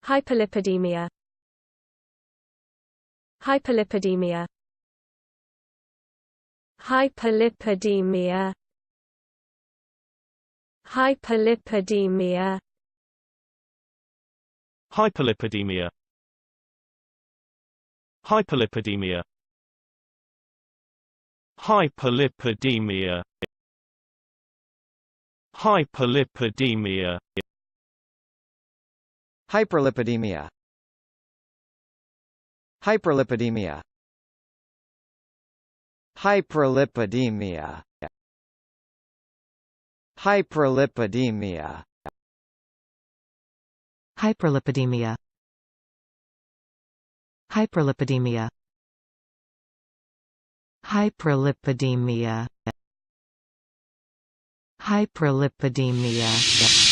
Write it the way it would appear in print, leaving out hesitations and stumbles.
Hyperlipidemia. Hyperlipidemia. Hyperlipidemia. Hyperlipidemia. Hyperlipidemia. Hyperlipidemia. Hyperlipidemia. Hyperlipidemia. Hyperlipidemia. Hyperlipidemia. Hyperlipidemia. Hyperlipidemia. Hyperlipidemia. Hyperlipidemia. Hyperlipidemia. Hyperlipidemia.